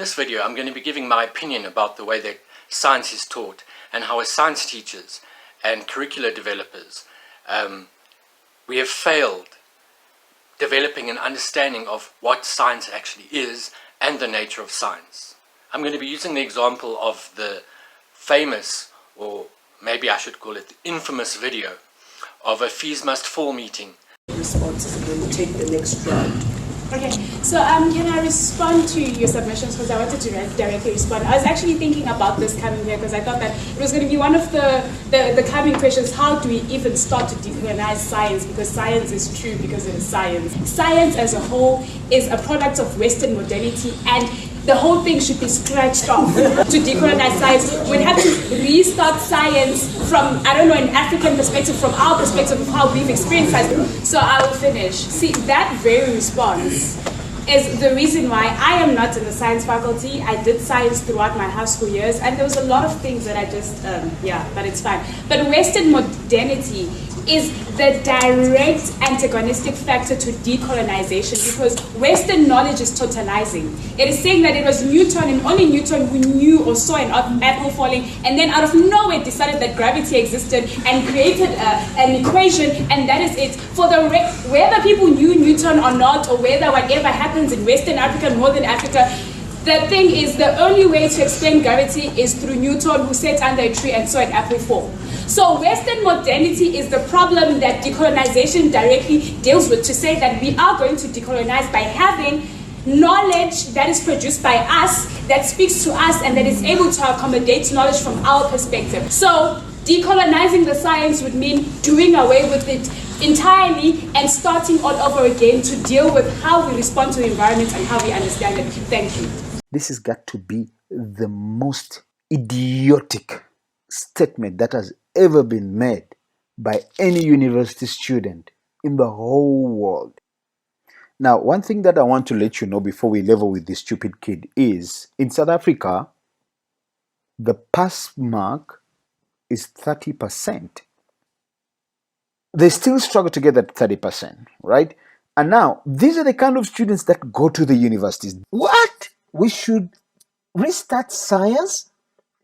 this video, I'm going to be giving my opinion about the way that science is taught and how as science teachers and curricula developers, we have failed developing an understanding of what science actually is and the nature of science. I'm going to be using the example of the famous, or maybe I should call it the infamous video of a fees must fall meeting. Responses and then we'll take the next round. Okay, so can I respond to your submissions, because I wanted to directly respond. I was actually thinking about this coming here because I thought that it was going to be one of the coming questions. How do we even start to decolonize science? Because science is true because it is science. Science as a whole is a product of Western modernity, and the whole thing should be scratched off. To decolonize science, we'd have to restart science from, I don't know, an African perspective, from our perspective of how we've experienced science. So I will finish. See, that very response is the reason why I am not in the science faculty. I did science throughout my high school years, and there was a lot of things that I just, but it's fine. But Western modernity is the direct antagonistic factor to decolonization, because Western knowledge is totalizing. It is saying that it was Newton and only Newton who knew or saw an apple falling, and then out of nowhere decided that gravity existed and created an equation, and that is it. For the whether people knew Newton or not, or whether whatever happens in Western Africa, Northern Africa, the thing is, the only way to explain gravity is through Newton, who sat under a tree and saw an apple fall. So Western modernity is the problem that decolonization directly deals with, to say that we are going to decolonize by having knowledge that is produced by us, that speaks to us, and that is able to accommodate knowledge from our perspective. So decolonizing the science would mean doing away with it entirely and starting all over again to deal with how we respond to the environment and how we understand it. Thank you. This has got to be the most idiotic statement that has ever been made by any university student in the whole world. Now, one thing that I want to let you know before we level with this stupid kid is, in South Africa, the pass mark is 30%. They still struggle to get that 30%, right? And now, these are the kind of students that go to the universities. What? We should restart science?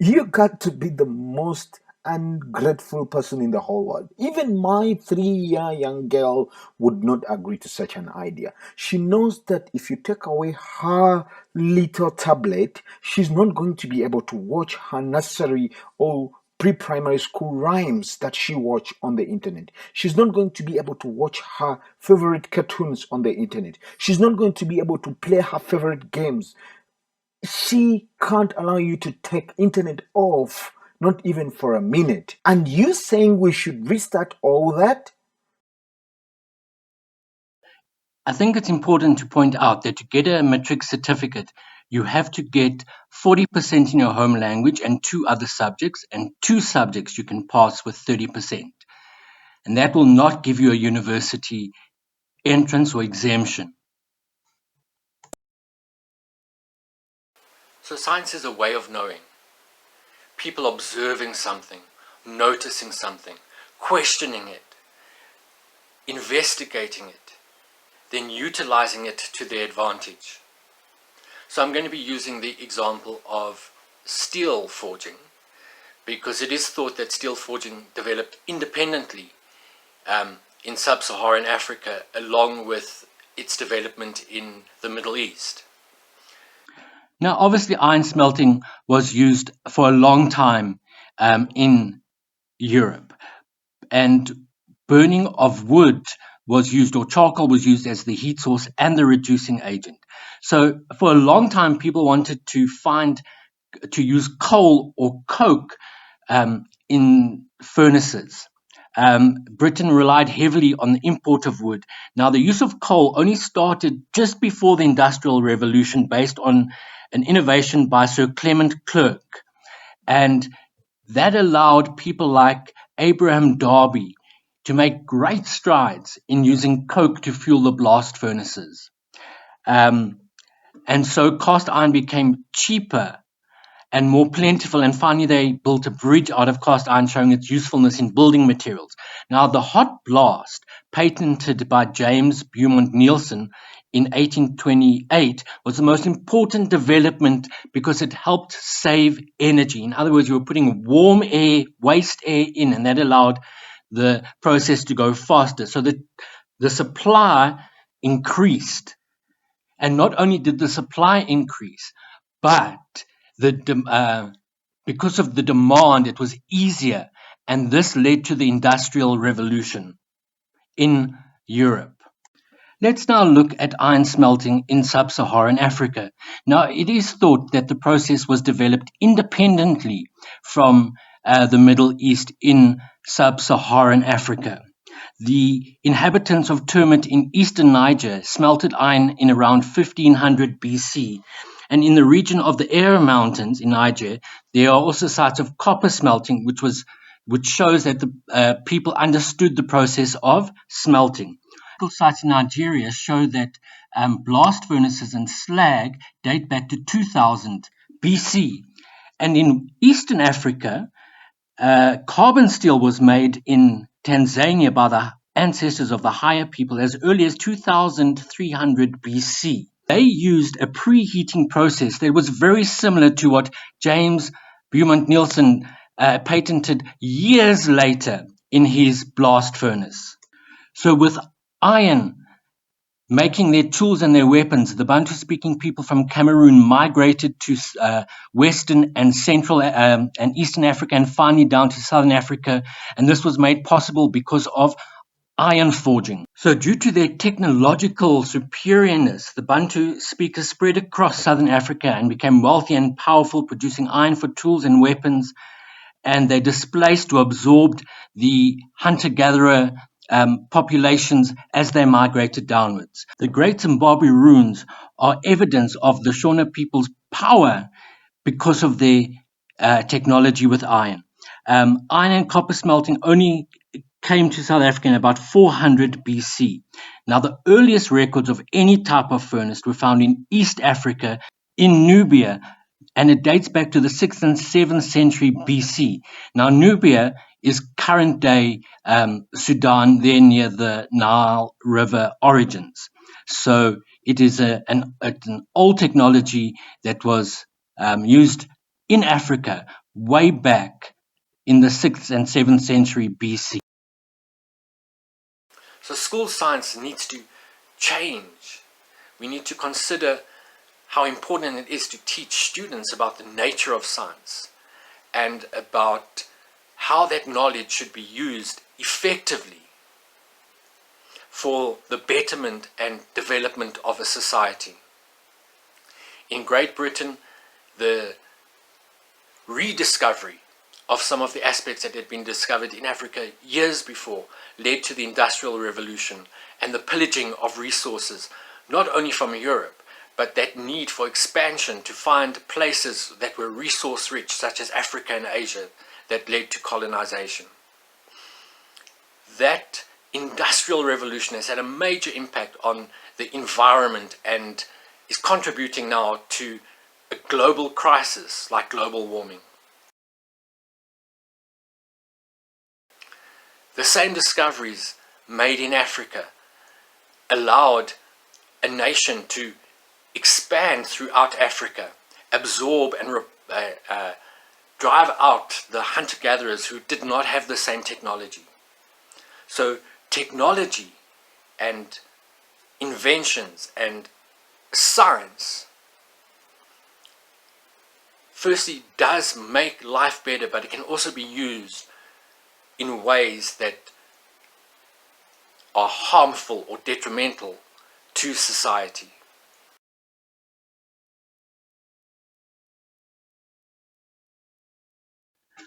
You got to be the most ungrateful person in the whole world. Even my 3-year young girl would not agree to such an idea. She knows that if you take away her little tablet, she's not going to be able to watch her nursery or pre-primary school rhymes that she watched on the internet. She's not going to be able to watch her favorite cartoons on the internet. She's not going to be able to play her favorite games. She can't allow you to take internet off, not even for a minute. And you saying we should restart all that? I think it's important to point out that to get a matric certificate, you have to get 40% in your home language and 2 other subjects, and 2 subjects you can pass with 30%. And that will not give you a university entrance or exemption. So science is a way of knowing. People observing something, noticing something, questioning it, investigating it, then utilizing it to their advantage. So I'm going to be using the example of steel forging, because it is thought that steel forging developed independently in sub-Saharan Africa, along with its development in the Middle East. Now, obviously, iron smelting was used for a long time in Europe, and burning of wood was used, or charcoal was used as the heat source and the reducing agent. So for a long time, people wanted to use coal or coke in furnaces. Britain relied heavily on the import of wood. Now, the use of coal only started just before the Industrial Revolution, based on an innovation by Sir Clement Clerk. And that allowed people like Abraham Darby to make great strides in using coke to fuel the blast furnaces. And so cast iron became cheaper and more plentiful, and finally they built a bridge out of cast iron, showing its usefulness in building materials. Now, the hot blast, patented by James Beaumont Nielsen in 1828 was the most important development because it helped save energy. In other words, you were putting warm air, waste air in, and that allowed the process to go faster. So that the supply increased. And not only did the supply increase, but because of the demand, it was easier. And this led to the Industrial Revolution in Europe. Let's now look at iron smelting in sub-Saharan Africa. Now, it is thought that the process was developed independently from the Middle East in sub-Saharan Africa. The inhabitants of Termit in eastern Niger smelted iron in around 1500 BC. And in the region of the Air Mountains in Niger, there are also sites of copper smelting, which shows that the people understood the process of smelting. Sites in Nigeria show that blast furnaces and slag date back to 2000 BC. And in Eastern Africa, carbon steel was made in Tanzania by the ancestors of the Haya people as early as 2300 BC. They used a preheating process that was very similar to what James Beaumont Nielsen patented years later in his blast furnace. So with iron making their tools and their weapons, the Bantu-speaking people from Cameroon migrated to Western and Central and Eastern Africa and finally down to Southern Africa. And this was made possible because of iron forging. So due to their technological superiorness, the Bantu speakers spread across Southern Africa and became wealthy and powerful, producing iron for tools and weapons. And they displaced or absorbed the hunter-gatherer populations as they migrated downwards. The Great Zimbabwe ruins are evidence of the Shona people's power because of their technology with iron. Iron and copper smelting only came to South Africa in about 400 BC. Now, the earliest records of any type of furnace were found in East Africa, in Nubia, and it dates back to the 6th and 7th century BC. Now, Nubia is current-day Sudan, there near the Nile River origins. So it is an old technology that was used in Africa way back in the 6th and 7th century BC. So school science needs to change. We need to consider how important it is to teach students about the nature of science and about how that knowledge should be used effectively for the betterment and development of a society. In Great Britain, the rediscovery of some of the aspects that had been discovered in Africa years before led to the Industrial Revolution and the pillaging of resources, not only from Europe, but that need for expansion to find places that were resource rich, such as Africa and Asia, that led to colonization. That Industrial Revolution has had a major impact on the environment and is contributing now to a global crisis like global warming. The same discoveries made in Africa allowed a nation to expand throughout Africa, absorb and drive out the hunter-gatherers who did not have the same technology. So technology and inventions and science firstly does make life better, but it can also be used in ways that are harmful or detrimental to society.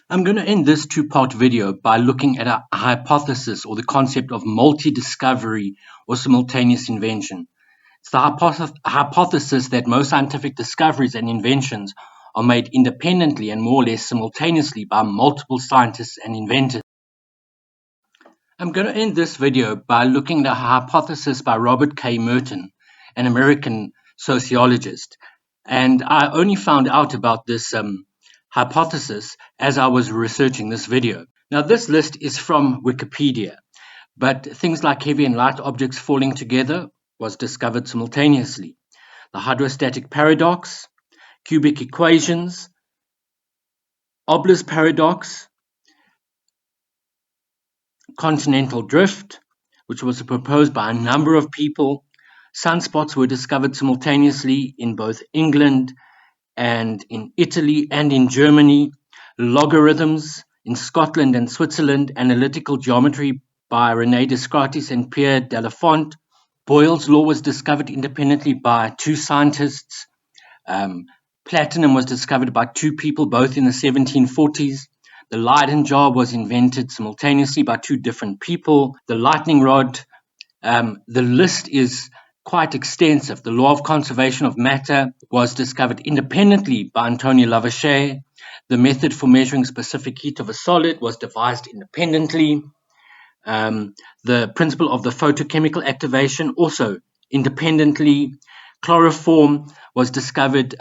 I'm going to end this two-part video by looking at a hypothesis or the concept of multi-discovery or simultaneous invention. It's the hypothesis that most scientific discoveries and inventions are made independently and more or less simultaneously by multiple scientists and inventors. I'm going to end this video by looking at a hypothesis by Robert K. Merton, an American sociologist. And I only found out about this hypothesis as I was researching this video. Now, this list is from Wikipedia, but things like heavy and light objects falling together was discovered simultaneously. The hydrostatic paradox, cubic equations, Obler's paradox, continental drift, which was proposed by a number of people. Sunspots were discovered simultaneously in both England and in Italy and in Germany. Logarithms in Scotland and Switzerland. Analytical geometry by René Descartes and Pierre de la Font. Boyle's law was discovered independently by two scientists. Platinum was discovered by two people, both in the 1740s. The Leyden jar was invented simultaneously by two different people. The lightning rod, the list is quite extensive. The law of conservation of matter was discovered independently by Antonio Lavoisier. The method for measuring specific heat of a solid was devised independently. The principle of the photochemical activation also independently. Chloroform was discovered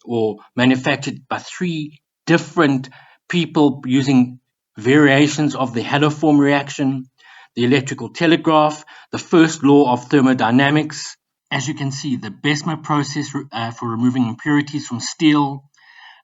or manufactured by three different people using variations of the haloform reaction. The electrical telegraph, the first law of thermodynamics. As you can see, the Bessemer process for removing impurities from steel.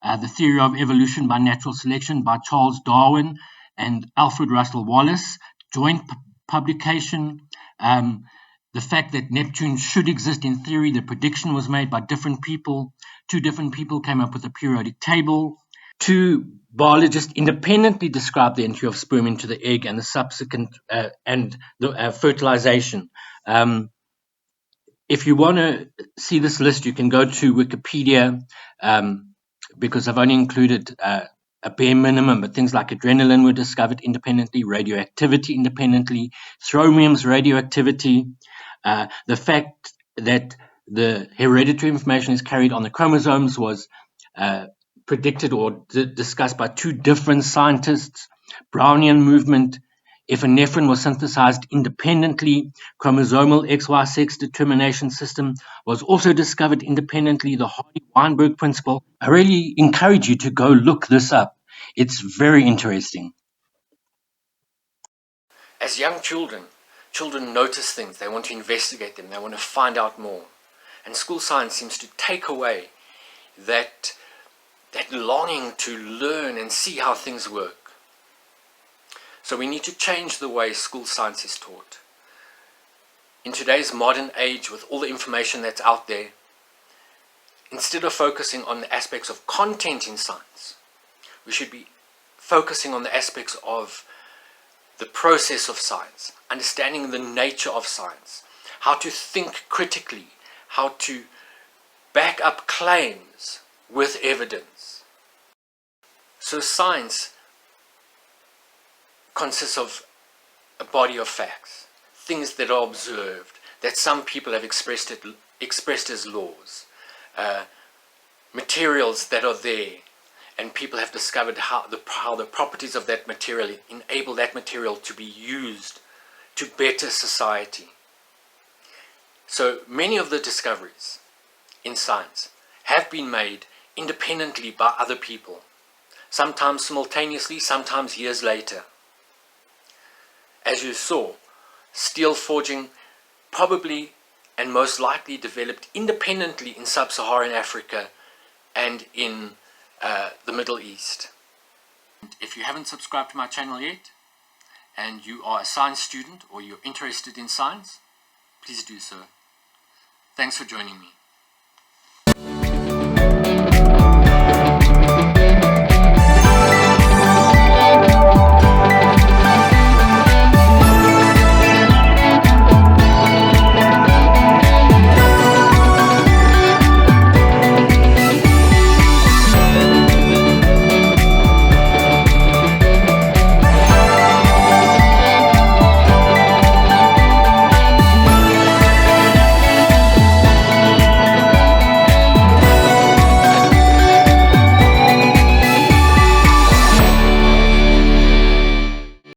The theory of evolution by natural selection by Charles Darwin and Alfred Russel Wallace. Joint publication. The fact that Neptune should exist in theory, the prediction was made by different people. Two different people came up with a periodic table. Two biologists independently described the entry of sperm into the egg and the subsequent fertilization. If you want to see this list, you can go to Wikipedia, because I've only included a bare minimum, but things like adrenaline were discovered independently, radioactivity independently, thromium's radioactivity, the fact that the hereditary information is carried on the chromosomes was predicted or discussed by two different scientists. Brownian movement, epinephrine was synthesized independently. Chromosomal XY sex determination system was also discovered independently. The Hardy-Weinberg principle. I really encourage you to go look this up. It's very interesting. As young children notice things, they want to investigate them, they want to find out more. And school science seems to take away that longing to learn and see how things work. So we need to change the way school science is taught. In today's modern age, with all the information that's out there, instead of focusing on the aspects of content in science, we should be focusing on the aspects of the process of science, understanding the nature of science, how to think critically, how to back up claims with evidence. So science consists of a body of facts, things that are observed, that some people have expressed as laws, materials that are there, and people have discovered how the properties of that material enable that material to be used to better society. So many of the discoveries in science have been made independently by other people, sometimes simultaneously, sometimes years later. As you saw, steel forging probably and most likely developed independently in sub-Saharan Africa and in the Middle East. If you haven't subscribed to my channel yet, and you are a science student or you're interested in science, please do so. Thanks for joining me.